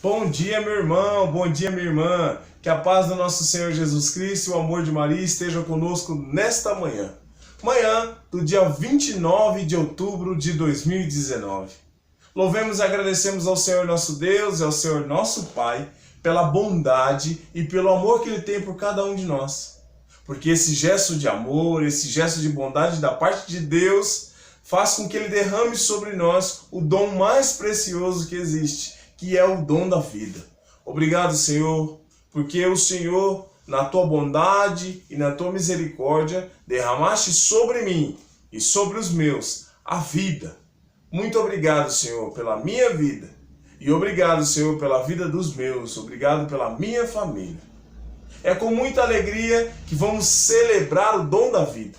Bom dia, meu irmão, bom dia, minha irmã. Que a paz do nosso Senhor Jesus Cristo e o amor de Maria estejam conosco nesta manhã. Manhã do dia 29 de outubro de 2019. Louvemos e agradecemos ao Senhor nosso Deus e ao Senhor nosso Pai pela bondade e pelo amor que Ele tem por cada um de nós. Porque esse gesto de amor, esse gesto de bondade da parte de Deus faz com que Ele derrame sobre nós o dom mais precioso que existe, que é o dom da vida. Obrigado, Senhor, porque o Senhor, na tua bondade e na tua misericórdia, derramaste sobre mim e sobre os meus a vida. Muito obrigado, Senhor, pela minha vida. E obrigado, Senhor, pela vida dos meus. Obrigado pela minha família. É com muita alegria que vamos celebrar o dom da vida,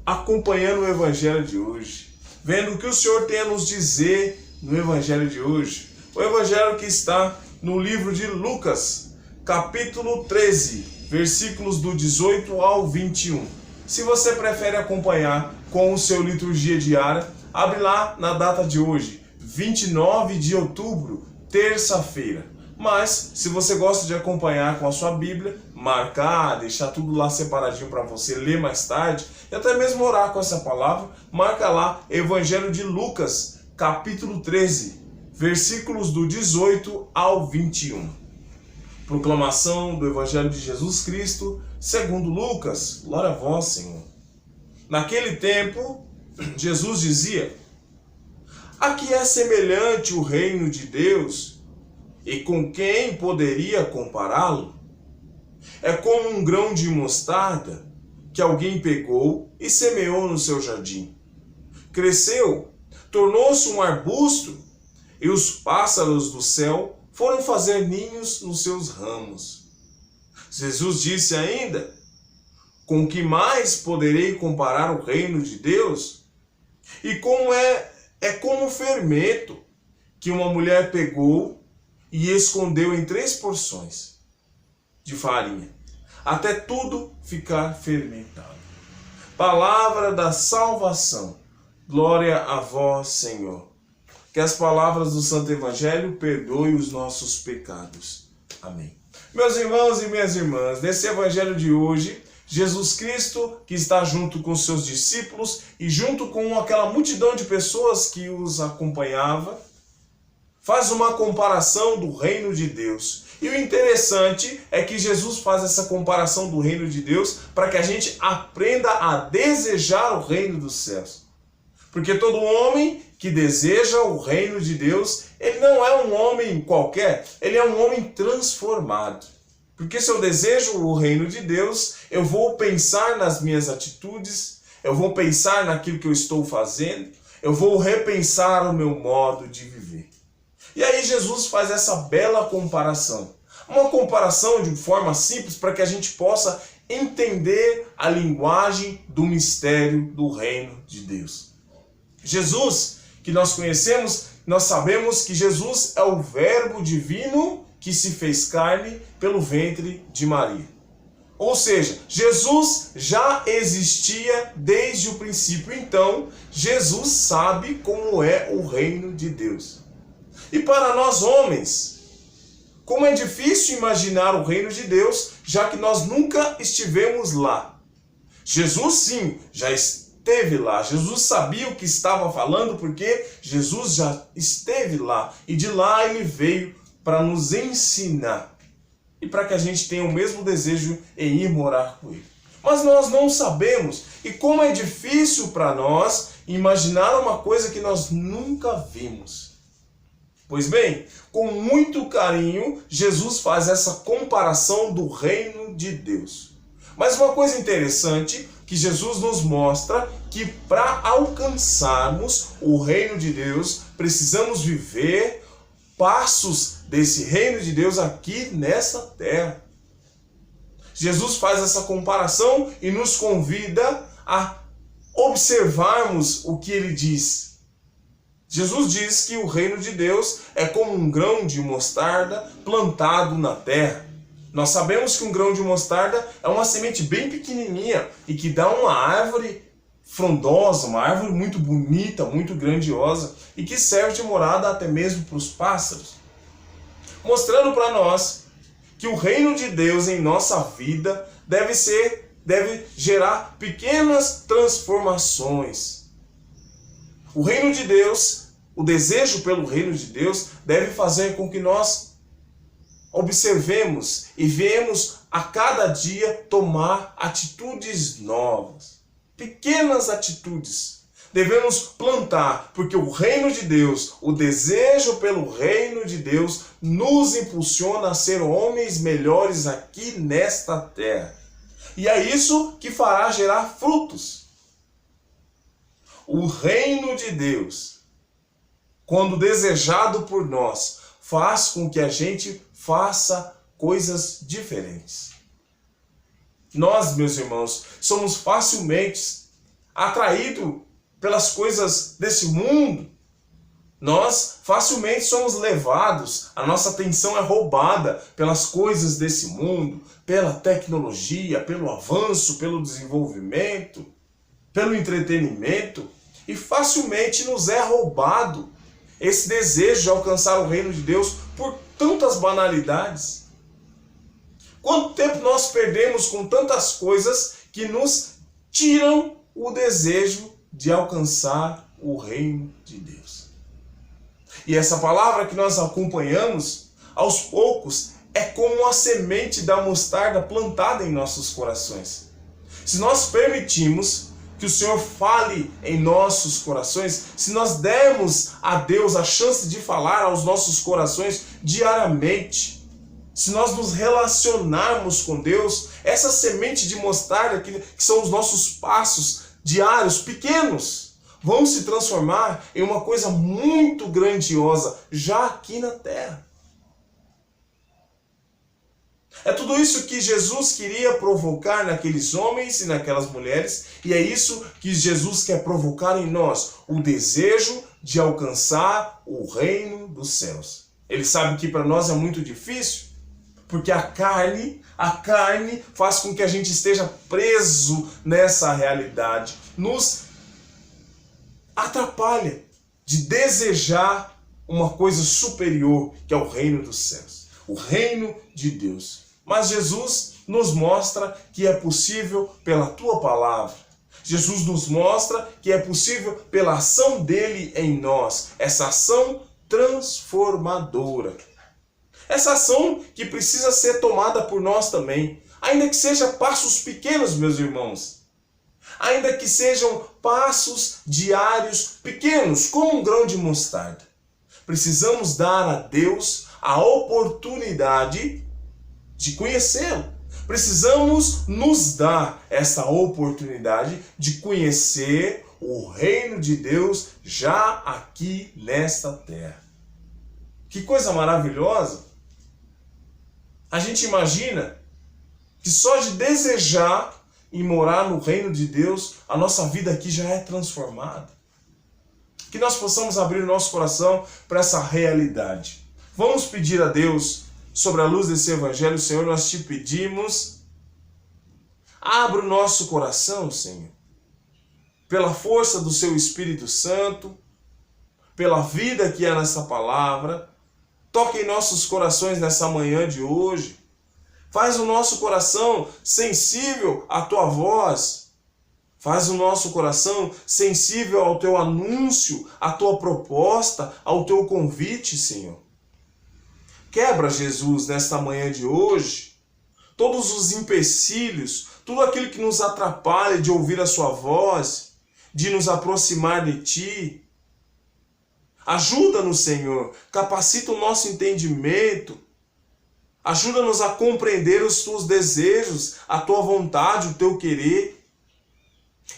acompanhando o Evangelho de hoje, vendo o que o Senhor tem a nos dizer no Evangelho de hoje. O Evangelho que está no livro de Lucas, capítulo 13, versículos do 18 ao 21. Se você prefere acompanhar com o seu liturgia diária, abre lá na data de hoje, 29 de outubro, terça-feira. Mas, se você gosta de acompanhar com a sua Bíblia, marcar, deixar tudo lá separadinho para você ler mais tarde, e até mesmo orar com essa palavra, marca lá Evangelho de Lucas, capítulo 13, versículos do 18 ao 21. Proclamação do Evangelho de Jesus Cristo, segundo Lucas. Glória a vós, Senhor. Naquele tempo, Jesus dizia: a que é semelhante o reino de Deus, e com quem poderia compará-lo? É como um grão de mostarda que alguém pegou e semeou no seu jardim. Cresceu, tornou-se um arbusto, e os pássaros do céu foram fazer ninhos nos seus ramos. Jesus disse ainda: com que mais poderei comparar o reino de Deus? E como é como fermento que uma mulher pegou e escondeu em 3 porções de farinha, até tudo ficar fermentado. Palavra da salvação. Glória a vós, Senhor. Que as palavras do Santo Evangelho perdoem os nossos pecados. Amém. Meus irmãos e minhas irmãs, nesse Evangelho de hoje, Jesus Cristo, que está junto com seus discípulos e junto com aquela multidão de pessoas que os acompanhava, faz uma comparação do reino de Deus. E o interessante é que Jesus faz essa comparação do reino de Deus para que a gente aprenda a desejar o reino dos céus. Porque todo homem que deseja o reino de Deus, ele não é um homem qualquer, ele é um homem transformado. Porque se eu desejo o reino de Deus, eu vou pensar nas minhas atitudes, eu vou pensar naquilo que eu estou fazendo, eu vou repensar o meu modo de viver. E aí Jesus faz essa bela comparação. Uma comparação de forma simples para que a gente possa entender a linguagem do mistério do reino de Deus. Jesus, que nós conhecemos, nós sabemos que Jesus é o Verbo divino que se fez carne pelo ventre de Maria. Ou seja, Jesus já existia desde o princípio, então Jesus sabe como é o reino de Deus. E para nós homens, como é difícil imaginar o reino de Deus, já que nós nunca estivemos lá. Jesus sim, já esteve lá. Jesus sabia o que estava falando porque Jesus já esteve lá. E de lá ele veio para nos ensinar. E para que a gente tenha o mesmo desejo em ir morar com ele. Mas nós não sabemos. E como é difícil para nós imaginar uma coisa que nós nunca vimos. Pois bem, com muito carinho, Jesus faz essa comparação do reino de Deus. Mas uma coisa interessante que Jesus nos mostra que para alcançarmos o reino de Deus, precisamos viver passos desse reino de Deus aqui nessa terra. Jesus faz essa comparação e nos convida a observarmos o que ele diz. Jesus diz que o reino de Deus é como um grão de mostarda plantado na terra. Nós sabemos que um grão de mostarda é uma semente bem pequenininha e que dá uma árvore frondosa, uma árvore muito bonita, muito grandiosa e que serve de morada até mesmo para os pássaros. mostrando para nós que o reino de Deus em nossa vida deve gerar pequenas transformações. O reino de Deus, o desejo pelo reino de Deus, deve fazer com que nós observemos e venhamos a cada dia tomar atitudes novas. Pequenas atitudes. Devemos plantar, porque o reino de Deus, o desejo pelo reino de Deus, nos impulsiona a ser homens melhores aqui nesta terra. E é isso que fará gerar frutos. O reino de Deus, quando desejado por nós, faz com que a gente faça coisas diferentes. Nós, meus irmãos, somos facilmente atraídos pelas coisas desse mundo. Nós facilmente somos levados, a nossa atenção é roubada pelas coisas desse mundo, pela tecnologia, pelo avanço, pelo desenvolvimento, pelo entretenimento, e facilmente nos é roubado esse desejo de alcançar o reino de Deus por tantas banalidades. Quanto tempo nós perdemos com tantas coisas que nos tiram o desejo de alcançar o reino de Deus. E essa palavra que nós acompanhamos, aos poucos, é como a semente da mostarda plantada em nossos corações. Se nós permitimos que o Senhor fale em nossos corações, se nós dermos a Deus a chance de falar aos nossos corações diariamente, se nós nos relacionarmos com Deus, essa semente de mostarda que são os nossos passos diários, pequenos, vão se transformar em uma coisa muito grandiosa já aqui na terra. É tudo isso que Jesus queria provocar naqueles homens e naquelas mulheres, e é isso que Jesus quer provocar em nós, o desejo de alcançar o reino dos céus. Ele sabe que para nós é muito difícil, porque a carne faz com que a gente esteja preso nessa realidade, nos atrapalha de desejar uma coisa superior, que é o reino dos céus, o reino de Deus. Mas Jesus nos mostra que é possível pela tua palavra. Jesus nos mostra que é possível pela ação dele em nós, essa ação transformadora. Essa ação que precisa ser tomada por nós também, ainda que seja passos pequenos, meus irmãos. Ainda que sejam passos diários pequenos, como um grão de mostarda. Precisamos dar a Deus a oportunidade de conhecê-lo. Precisamos nos dar essa oportunidade de conhecer o reino de Deus já aqui nesta terra. Que coisa maravilhosa! A gente imagina que só de desejar e morar no reino de Deus, a nossa vida aqui já é transformada. Que nós possamos abrir o nosso coração para essa realidade. Vamos pedir a Deus, sobre a luz desse evangelho, Senhor, nós te pedimos, abra o nosso coração, Senhor, pela força do seu Espírito Santo, pela vida que é nessa palavra, toque em nossos corações nessa manhã de hoje, faz o nosso coração sensível à tua voz, faz o nosso coração sensível ao teu anúncio, à tua proposta, ao teu convite, Senhor. Quebra, Jesus, nesta manhã de hoje, todos os empecilhos, tudo aquilo que nos atrapalha de ouvir a sua voz, de nos aproximar de ti. Ajuda-nos, Senhor, capacita o nosso entendimento, ajuda-nos a compreender os teus desejos, a tua vontade, o teu querer.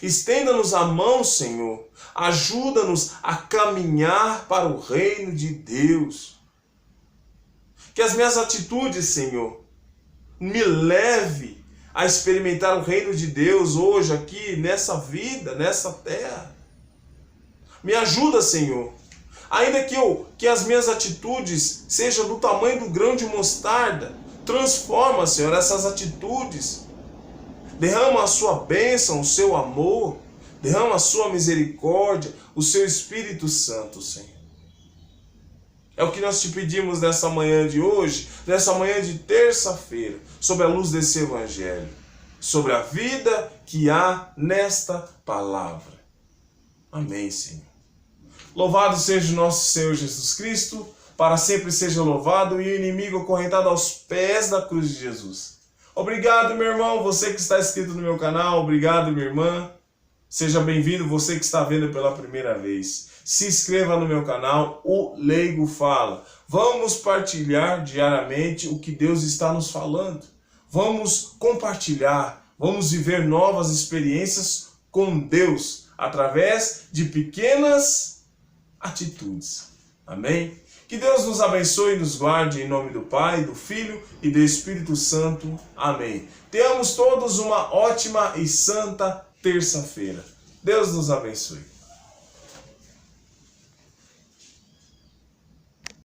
Estenda-nos a mão, Senhor, ajuda-nos a caminhar para o reino de Deus. Que as minhas atitudes, Senhor, me leve a experimentar o reino de Deus hoje, aqui, nessa vida, nessa terra. Me ajuda, Senhor. Ainda que as minhas atitudes sejam do tamanho do grão de mostarda, transforma, Senhor, essas atitudes. Derrama a sua bênção, o seu amor. Derrama a sua misericórdia, o seu Espírito Santo, Senhor. É o que nós te pedimos nessa manhã de hoje, nessa manhã de terça-feira, sob a luz desse Evangelho, sobre a vida que há nesta palavra. Amém, Senhor. Louvado seja o nosso Senhor Jesus Cristo, para sempre seja louvado e o inimigo acorrentado aos pés da cruz de Jesus. Obrigado, meu irmão, você que está inscrito no meu canal, obrigado, minha irmã. Seja bem-vindo, você que está vendo pela primeira vez. Se inscreva no meu canal, O Leigo Fala. Vamos partilhar diariamente o que Deus está nos falando. Vamos compartilhar, vamos viver novas experiências com Deus, através de pequenas atitudes. Amém? Que Deus nos abençoe e nos guarde em nome do Pai, do Filho e do Espírito Santo. Amém. Tenhamos todos uma ótima e santa terça-feira. Deus nos abençoe.